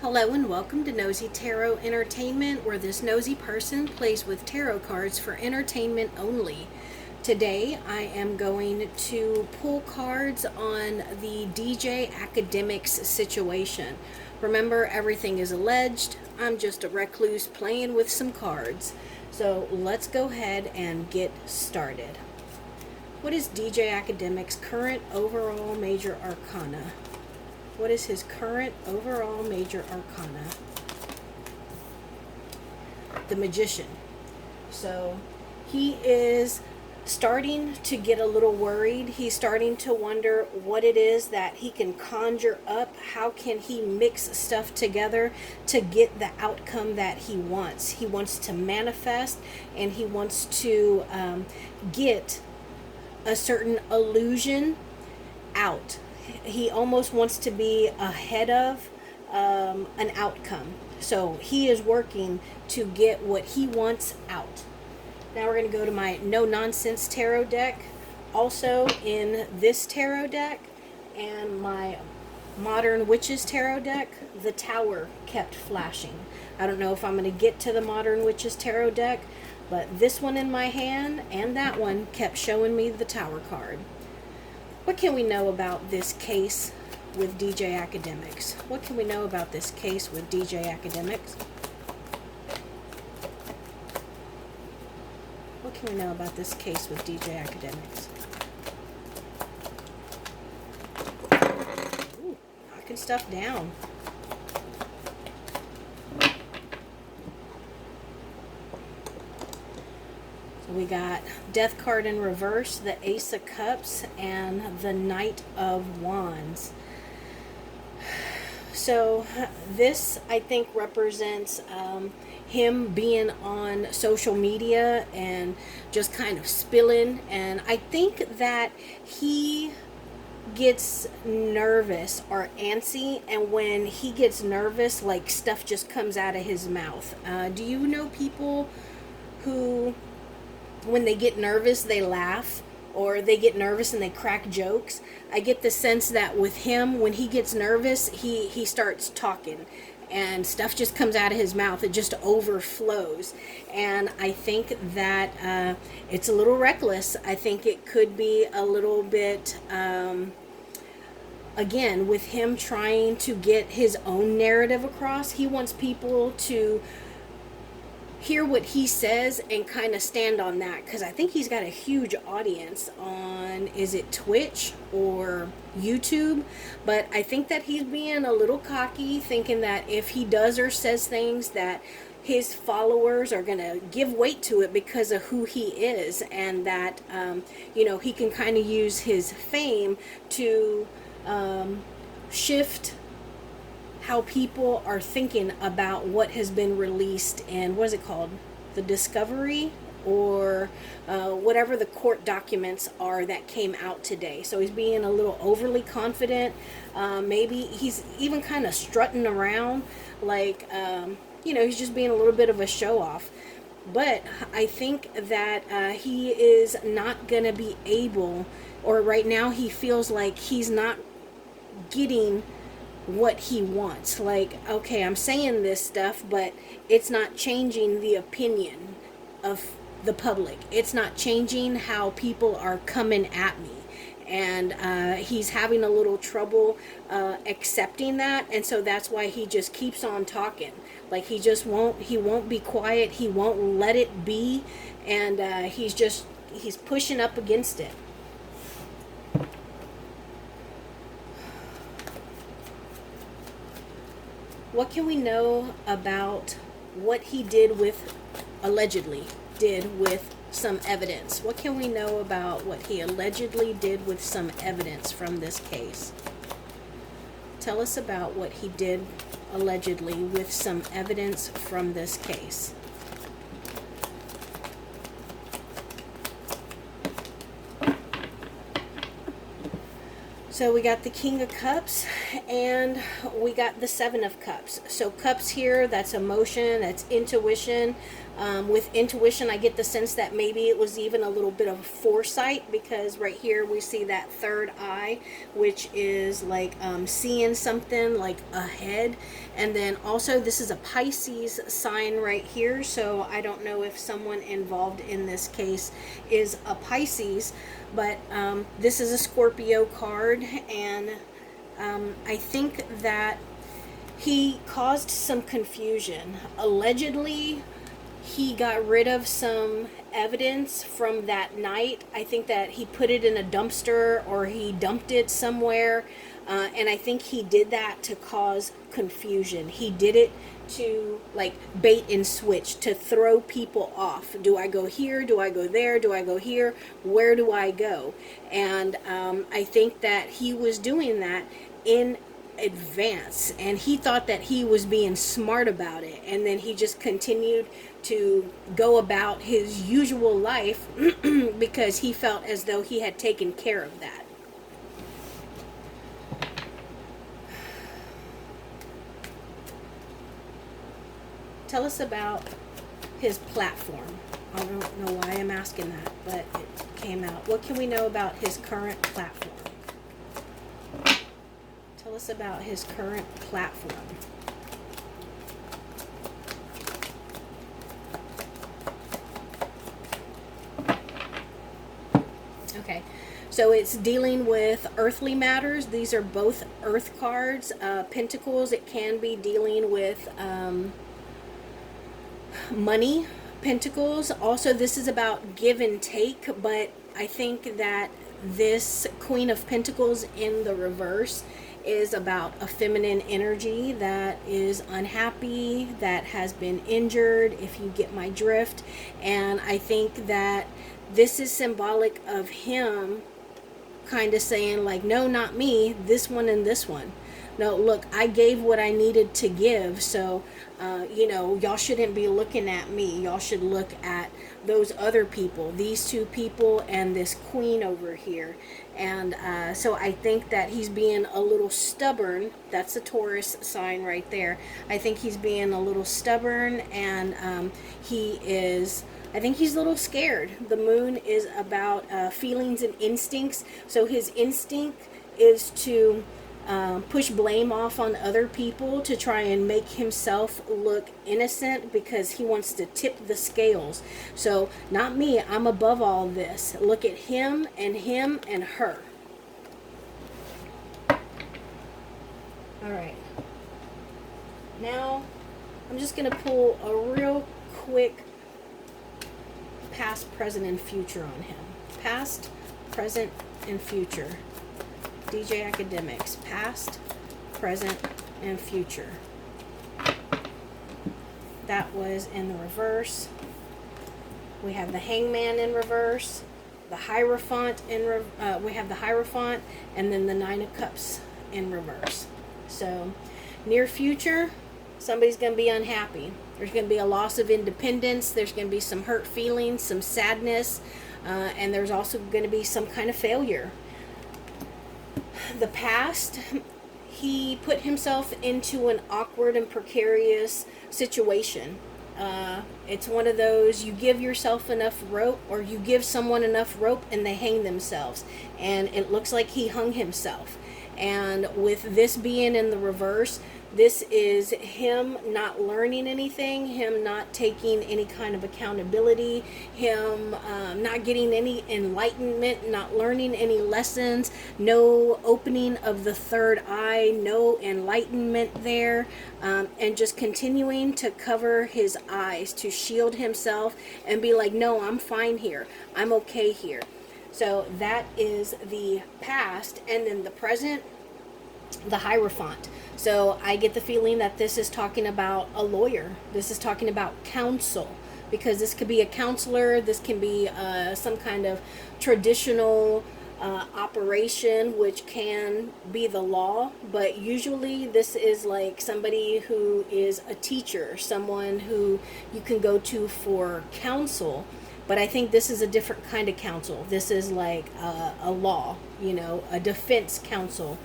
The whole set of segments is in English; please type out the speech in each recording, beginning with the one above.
Hello and welcome to Nosy Tarot Entertainment, where this nosy person plays with tarot cards for entertainment only. Today I am going to pull cards on the DJ Akademiks situation. Remember, everything is alleged. I'm just a recluse playing with some cards. So let's go ahead and get started. What is DJ Akademiks' current overall major arcana? What is his current overall major arcana? The Magician. So he is starting to get a little worried. He's starting to wonder what it is that he can conjure up. How can he mix stuff together to get the outcome that he wants? He wants to manifest, and he wants to get a certain illusion out. He almost wants to be ahead of an outcome. So he is working to get what he wants out. Now we're going to go to my No Nonsense Tarot deck. Also in this tarot deck and my Modern Witches Tarot deck, the Tower kept flashing. I don't know if I'm going to get to the Modern Witches Tarot deck, but this one in my hand and that one kept showing me the Tower card. What can we know about this case with DJ Akademiks? What can we know about this case with DJ Akademiks? What can we know about this case with DJ Akademiks? Ooh, knocking stuff down. We got Death card in reverse, the Ace of Cups, and the Knight of Wands. So this, I think, represents him being on social media and just kind of spilling. And I think that he gets nervous or antsy, and when he gets nervous, like, stuff just comes out of his mouth. Do you know people who, when they get nervous, they laugh, or they get nervous and they crack jokes? I get the sense that with him, when he gets nervous, he starts talking and stuff just comes out of his mouth. It just overflows. And I think that it's a little reckless. I think it could be a little bit, again, with him trying to get his own narrative across. He wants people to hear what he says and kind of stand on that, because I think he's got a huge audience on, is it Twitch or YouTube? But I think that he's being a little cocky, thinking that if he does or says things, that his followers are going to give weight to it because of who he is, and that he can kind of use his fame to shift how people are thinking about what has been released in, what is it called, the discovery, or whatever the court documents are that came out today. So he's being a little overly confident. Maybe he's even kind of strutting around like, he's just being a little bit of a show off. But I think that he is not going to be able, or right now he feels like he's not getting what he wants. Like, okay, I'm saying this stuff, but it's not changing the opinion of the public. It's not changing how people are coming at me. And he's having a little trouble accepting that, and so that's why he just keeps on talking. Like, he won't be quiet. He won't let it be, and he's pushing up against it. What can we know about what he allegedly did with some evidence? What can we know about what he allegedly did with some evidence from this case? Tell us about what he did allegedly with some evidence from this case. So we got the King of Cups and we got the Seven of Cups. So cups here, that's emotion, that's intuition. With intuition, I get the sense that maybe it was even a little bit of foresight, because right here we see that third eye, which is like seeing something like ahead. And then also this is a Pisces sign right here. So I don't know if someone involved in this case is a Pisces, but this is a Scorpio card. And I think that he caused some confusion. Allegedly, he got rid of some evidence from that night. I think that he put it in a dumpster or he dumped it somewhere. And I think he did that to cause confusion. He did it to like bait and switch, to throw people off. Do I go here? Do I go there? Do I go here? Where do I go? And I think that he was doing that in advance, and he thought that he was being smart about it, and then he just continued to go about his usual life because he felt as though he had taken care of that. Tell us about his platform. I don't know why I'm asking that, but it came out. What can we know about his current platform? Tell us about his current platform. Okay, so it's dealing with earthly matters. These are both earth cards. Pentacles, it can be dealing with money. Pentacles, also this is about give and take, but I think that this Queen of Pentacles in the reverse is about a feminine energy that is unhappy, that has been injured, if you get my drift. And I think that this is symbolic of him kind of saying like, no, not me, this one and this one. No, look, I gave what I needed to give, so y'all shouldn't be looking at me. Y'all should look at those other people, these two people and this queen over here. And so I think that he's being a little stubborn. That's a Taurus sign right there. I think he's being a little stubborn, and I think he's a little scared. The moon is about feelings and instincts. So his instinct is to push blame off on other people to try and make himself look innocent, because he wants to tip the scales. So, not me, I'm above all this. Look at him and her. Alright. Now, I'm just going to pull a real quick past, present, and future on him. Past, present, and future. DJ Akademiks, past, present, and future. That was in the reverse. We have the Hangman in reverse, the Hierophant we have the Hierophant, and then the Nine of Cups in reverse. So, near future, somebody's going to be unhappy. There's going to be a loss of independence. There's going to be some hurt feelings, some sadness, and there's also going to be some kind of failure. The past, he put himself into an awkward and precarious situation. It's one of those, you give yourself enough rope, or you give someone enough rope and they hang themselves. And it looks like he hung himself. And with this being in the reverse, this is him not learning anything, him not taking any kind of accountability, him not getting any enlightenment, not learning any lessons, no opening of the third eye, no enlightenment there, and just continuing to cover his eyes, to shield himself and be like, no, I'm fine here, I'm okay here. So that is the past. And then the present, the Hierophant. So I get the feeling that this is talking about a lawyer. This is talking about counsel, because this could be a counselor. This can be some kind of traditional operation, which can be the law. But usually this is like somebody who is a teacher, someone who you can go to for counsel. But I think this is a different kind of counsel. This is like a law, a defense counsel.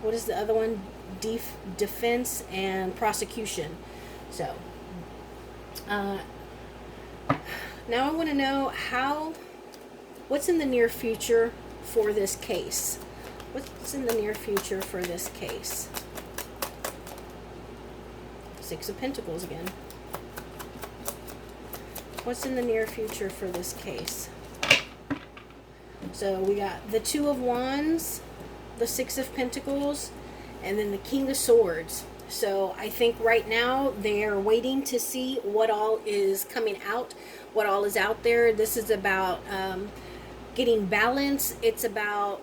What is the other one? Defense and prosecution. So, now I want to know what's in the near future for this case? What's in the near future for this case? Six of Pentacles again. What's in the near future for this case? So we got the Two of Wands, the Six of Pentacles, and then the King of Swords. So I think right now they're waiting to see what all is coming out, what all is out there. This is about getting balance. It's about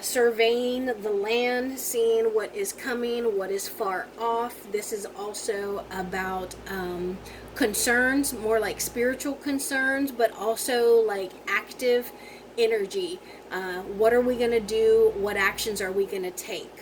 surveying the land, seeing what is coming, what is far off. This is also about concerns, more like spiritual concerns, but also like active energy. What are we going to do? What actions are we going to take?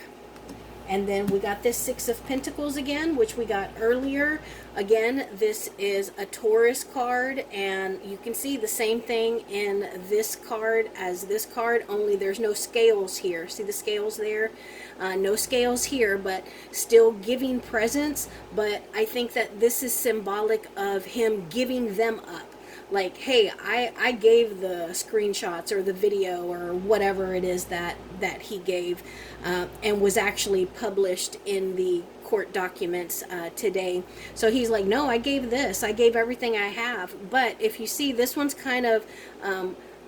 And then we got this Six of Pentacles again, which we got earlier. Again, this is a Taurus card, and you can see the same thing in this card as this card, only there's no scales here. See the scales there? No scales here, but still giving presents. But I think that this is symbolic of him giving them up. Like, hey, I gave the screenshots or the video or whatever it is that he gave, and was actually published in the court documents today. So he's like, no, I gave this. I gave everything I have. But if you see, this one's kind of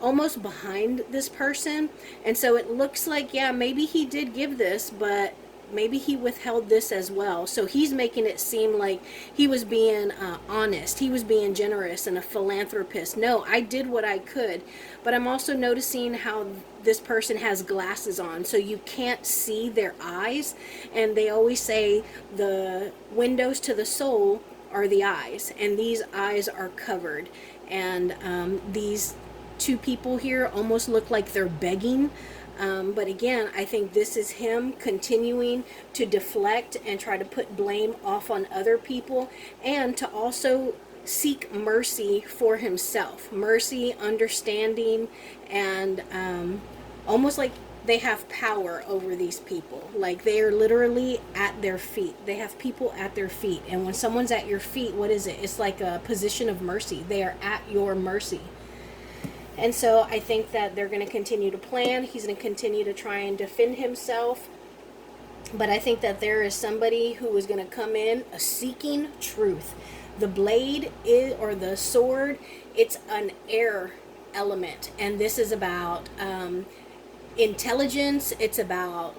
almost behind this person. And so it looks like, yeah, maybe he did give this, but maybe he withheld this as well. So he's making it seem like he was being honest. He was being generous and a philanthropist. No, I did what I could. But I'm also noticing how this person has glasses on, so you can't see their eyes. And they always say the windows to the soul are the eyes, and these eyes are covered. And these two people here almost look like they're begging. But again, I think this is him continuing to deflect and try to put blame off on other people, and to also seek mercy for himself. Mercy, understanding, and almost like they have power over these people. Like they are literally at their feet. They have people at their feet. And when someone's at your feet, what is it? It's like a position of mercy. They are at your mercy. And so I think that they're going to continue to plan. He's going to continue to try and defend himself. But I think that there is somebody who is going to come in seeking truth. The blade is, or the sword, it's an air element. And this is about intelligence. It's about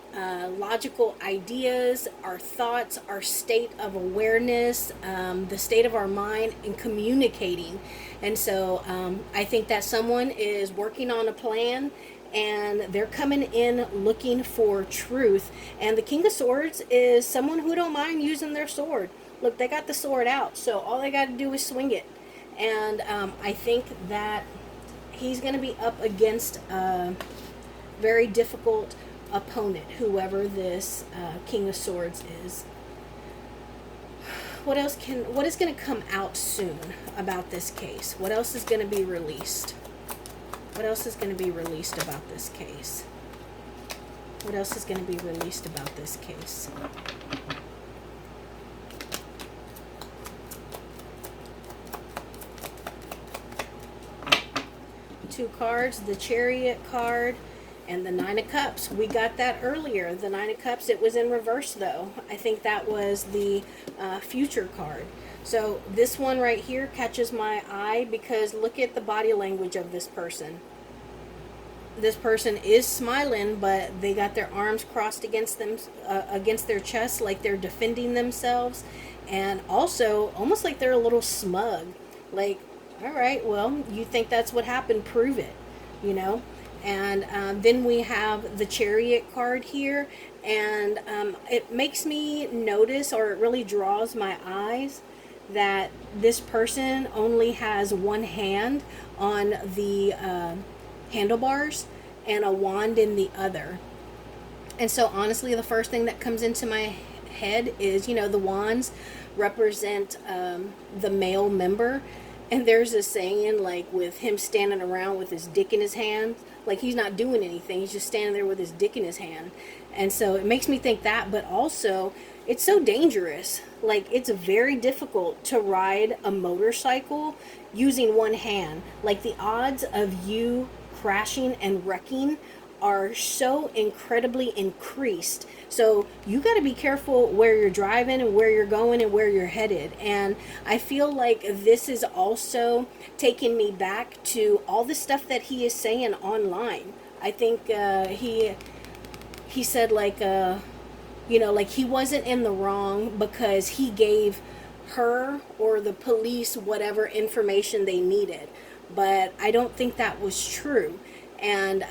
logical ideas, our thoughts, our state of awareness, the state of our mind, and communicating. And so I think that someone is working on a plan, and they're coming in looking for truth. And the King of Swords is someone who don't mind using their sword. Look, they got the sword out, so all they got to do is swing it. And I think that he's going to be up against a very difficult opponent, whoever this King of Swords is. What is going to come out soon about this case? What else is going to be released? What else is going to be released about this case? What else is going to be released about this case? Two cards, the Chariot card and the Nine of Cups. We got that earlier. The Nine of Cups, it was in reverse though. I think that was the future card. So this one right here catches my eye because look at the body language of this person. This person is smiling, but they got their arms crossed against them, against their chest, like they're defending themselves, and also almost like they're a little smug. Like, all right, well, you think that's what happened? Prove it, you know. And then we have the Chariot card here, and it makes me notice, or it really draws my eyes, that this person only has one hand on the handlebars and a wand in the other. And so honestly, the first thing that comes into my head is, you know, the wands represent the male member, And there's a saying, like, with him standing around with his dick in his hand, like he's not doing anything, he's just standing there with his dick in his hand. And so it makes me think that, but also it's so dangerous. Like, it's very difficult to ride a motorcycle using one hand. Like, the odds of you crashing and wrecking are so incredibly increased. So you got to be careful where you're driving and where you're going and where you're headed. And I feel like this is also taking me back to all the stuff that he is saying online. I think he said, like, like he wasn't in the wrong because he gave her or the police whatever information they needed. But I don't think that was true. And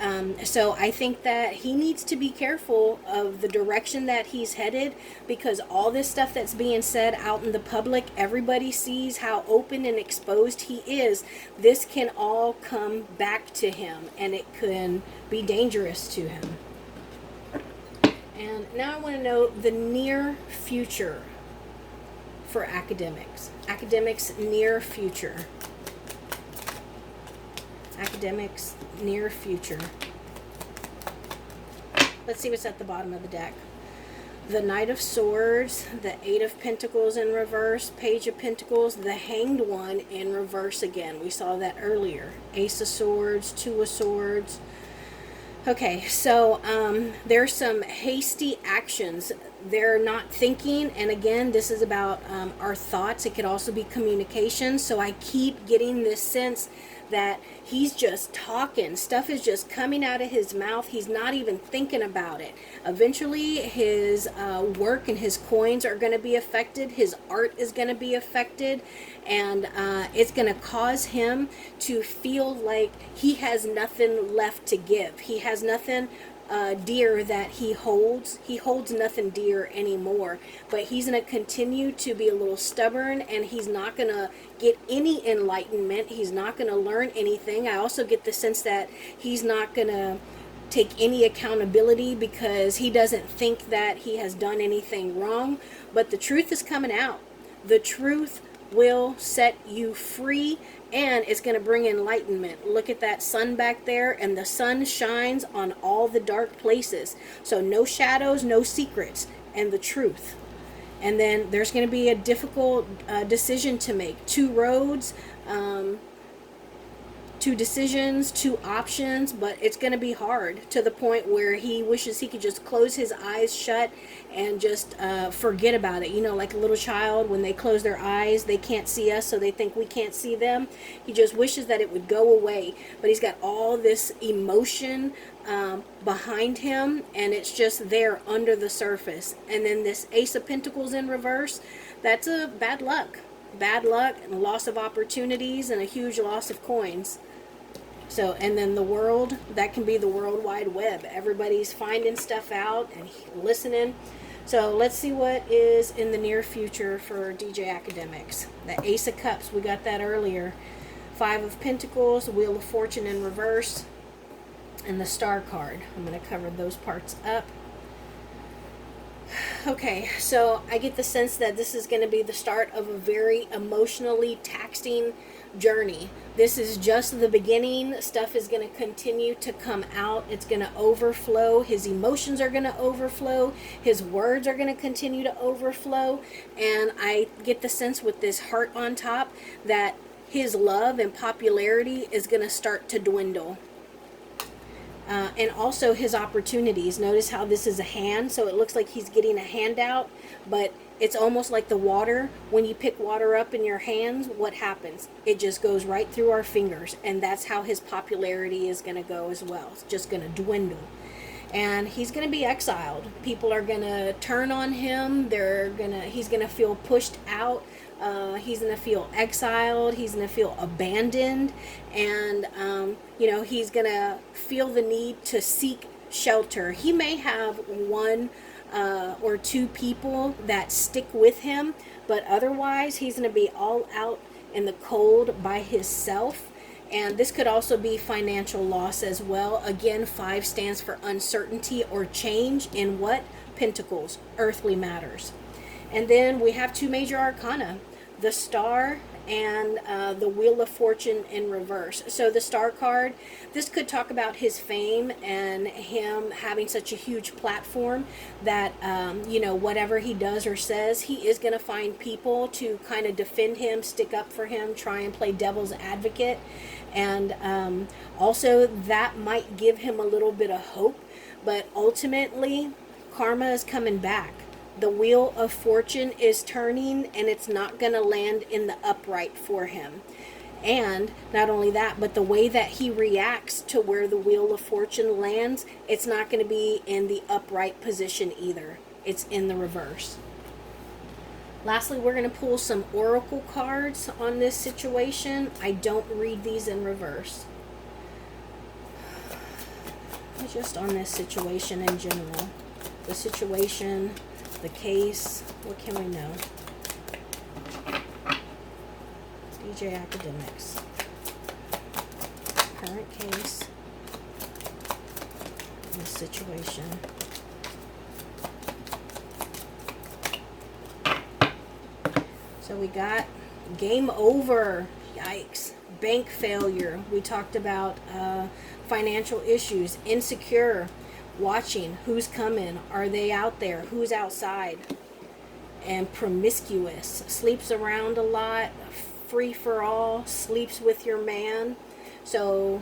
so I think that he needs to be careful of the direction that he's headed, because all this stuff that's being said out in the public, everybody sees how open and exposed he is. This can all come back to him, and it can be dangerous to him. And now I want to know the near future for Akademiks. Akademiks near future. Akademiks near future. Let's see what's at the bottom of the deck. The Knight of Swords, the Eight of Pentacles in reverse, Page of Pentacles, the Hanged One in reverse again. We saw that earlier. Ace of Swords, Two of Swords. Okay, so there's some hasty actions. They're not thinking, and again, this is about our thoughts. It could also be communication. So I keep getting this sense that he's just talking. Stuff is just coming out of his mouth. He's not even thinking about it. Eventually, his work and his coins are going to be affected. His art is going to be affected. And it's going to cause him to feel like he has nothing left to give. He has nothing dear that he holds. He holds nothing dear anymore. But he's going to continue to be a little stubborn, and he's not going to get any enlightenment. He's not going to learn anything. I also get the sense that he's not going to take any accountability because he doesn't think that he has done anything wrong. But the truth is coming out. The truth will set you free, and it's going to bring enlightenment. Look at that sun back there, and the sun shines on all the dark places. So no shadows, no secrets, and the truth. And then there's going to be a difficult decision to make. Two roads, two decisions, two options, but it's going to be hard, to the point where he wishes he could just close his eyes shut and just forget about it. You know, like a little child, when they close their eyes, they can't see us, so they think we can't see them. He just wishes that it would go away. But he's got all this emotion behind him, and it's just there under the surface. And then this Ace of Pentacles in reverse, that's a bad luck. Bad luck and loss of opportunities and a huge loss of coins. So, and then the world, that can be the World Wide Web. Everybody's finding stuff out and listening. So let's see what is in the near future for DJ Akademiks. The Ace of Cups, we got that earlier. Five of Pentacles, Wheel of Fortune in reverse, and the Star card. I'm going to cover those parts up. Okay, so I get the sense that this is going to be the start of a very emotionally taxing journey. This is just the beginning. Stuff is going to continue to come out. It's going to overflow. His emotions are going to overflow. His words are going to continue to overflow. And I get the sense with this heart on top that his love and popularity is going to start to dwindle. And also his opportunities. Notice how this is a hand, so it looks like he's getting a handout, but it's almost like the water. When you pick water up in your hands, what happens? It just goes right through our fingers, and that's how his popularity is going to go as well. It's just going to dwindle. And he's going to be exiled. People are going to turn on him. He's going to feel pushed out. He's going to feel exiled. He's going to feel abandoned. And, he's going to feel the need to seek shelter. He may have one or two people that stick with him, but otherwise he's going to be all out in the cold by himself. And this could also be financial loss as well. Again, 5 stands for uncertainty or change in what? Pentacles, earthly matters. And then we have 2 major arcana. the Star and the Wheel of Fortune in reverse. So the Star card, this could talk about his fame and him having such a huge platform that, you know, whatever he does or says, he is going to find people to kind of defend him, stick up for him, try and play devil's advocate. And also that might give him a little bit of hope, but ultimately karma is coming back. The Wheel of Fortune is turning, and it's not going to land in the upright for him. And not only that, but the way that he reacts to where the Wheel of Fortune lands, it's not going to be in the upright position either. It's in the reverse. Lastly, we're going to pull some oracle cards on this situation. I don't read these in reverse. Just on this situation in general. The situation, the case, what can we know? DJ Akademiks. Current case. The situation. So we got game over. Yikes. Bank failure. We talked about financial issues. Insecure. Watching who's coming, are they out there, who's outside, and promiscuous, sleeps around a lot, free for all, sleeps with your man. So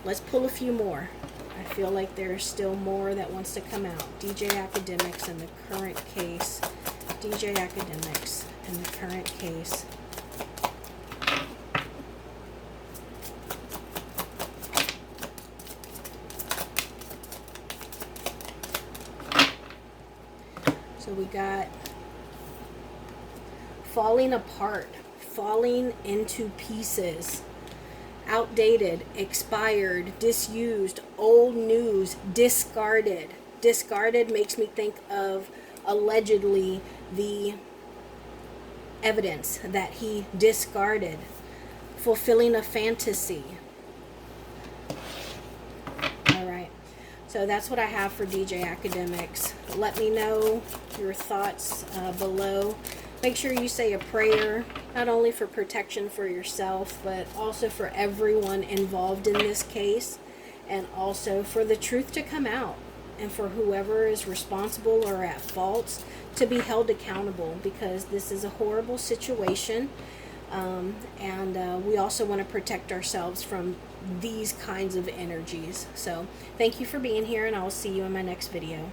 let's pull a few more. I feel like there's still more that wants to come out. DJ Akademiks and the current case. DJ Akademiks and the current case. So we got falling apart, falling into pieces, outdated, expired, disused, old news, discarded. Discarded makes me think of allegedly the evidence that he discarded. Fulfilling a fantasy. So that's what I have for DJ Akademiks. Let me know your thoughts below. Make sure you say a prayer, not only for protection for yourself, but also for everyone involved in this case, and also for the truth to come out, and for whoever is responsible or at fault to be held accountable, because this is a horrible situation. And we also want to protect ourselves from these kinds of energies. So thank you for being here, and I will see you in my next video.